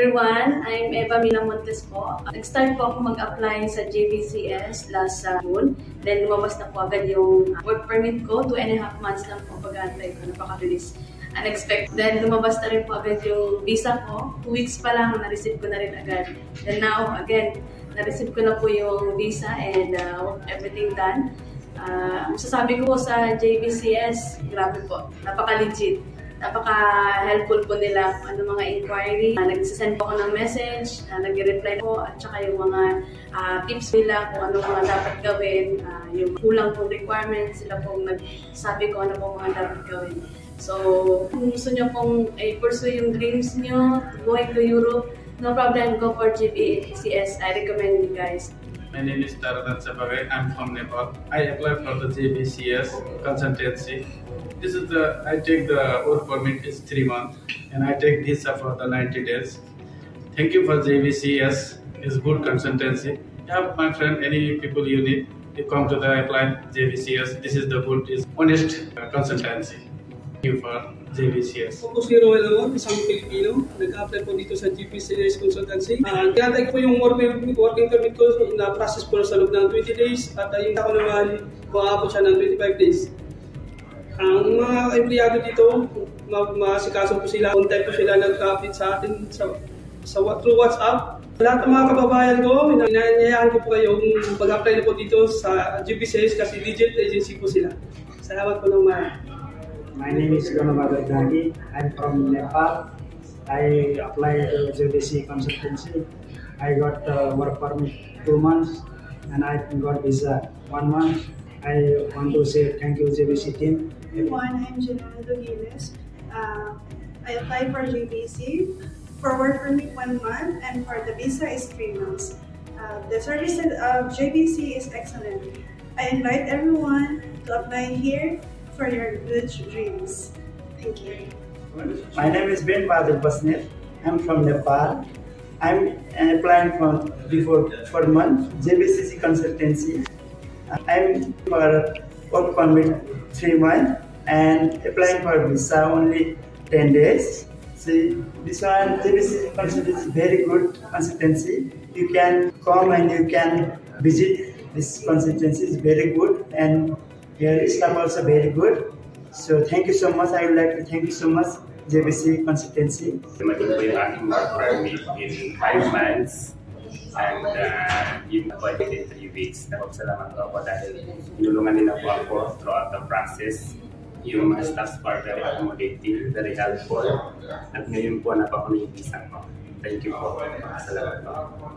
everyone, I'm Eva Mina Montes po. Nag-start po ako mag-apply sa JBCS last June. Then lumabas na po agad yung work permit ko. 2.5 months lang po pag-apply ko. Napaka-release. Unexpected. Then lumabas na rin po agad yung visa ko. 2 weeks pa lang, na-receive ko na rin agad. Then now, again, na-receive ko na po yung visa and everything done. Masasabi ko po sa JBCS, grabe po. Napaka-legit. Napaka-helpful po nila ano mga inquiry. Nagsisend po ako ng message, nag-reply po at saka yung mga tips nila kung ano mga dapat gawin, yung kulang pong requirements, sila pong nagsabi ko ano pong mga dapat gawin. So, kung gusto nyo pong pursue yung dreams nyo, going to Europe, no problem, go for JBCS. I recommend you guys. My name is Taradhan Sabagay. I'm from Nepal. I applied for the JBCS consultancy. I take the work permit is 3 months and I take visa for the 90 days. Thank you for JBCS. It's good consultancy. Yeah, my friend, any people you need, you come to the apply JBCS. This is the good, is honest consultancy. Thank you for JBCS. Ako si Roel Awon, isang Pilipino. Nag-apply po dito sa JBCS Consultancy. Kaya po yung working permit ko na-process po sa loob ng 20 days at yung ako naman, maabot siya ng 25 days. Ang mga empleyado dito, masikaso po sila. On time po sila nag-update sa atin through WhatsApp. Lahat ng mga kababayan ko, inanyayahan ko po kayong mag-apply na po dito sa JBCS kasi legit agency po sila. Salamat po naman. My name is Ganabhadra Dagi. I'm from Nepal. I applied to JBC consultancy. I got work permit 2 months and I got visa 1 month. I want to say thank you JBC team. Everyone, I'm Janelle Dogiles. I applied for JBC. For work permit 1 month and for the visa is 3 months. The service of JBC is excellent. I invite everyone to apply here for your good dreams. Thank you. My name is Ben Bahadur Basnet. I'm from Nepal. I'm applying for before 4 months JBCC consultancy. I'm for work permit 3 months and applying for visa only 10 days. See, this one JBCC consultancy is very good consultancy. You can come and you can visit. This consultancy is very good and your staff also very good. So thank you so much. I would like to thank you so much JBC consultancy. Dumating po yung aking work permit in 5 months and yung budget in 3 weeks. Nagpapasalamat po ako dahil tinulungan nila po ako throughout the process. Yung mga staffs po are very accommodating, very helpful. At ngayon po napakunin yung visa ko. Thank you po. Salamat po.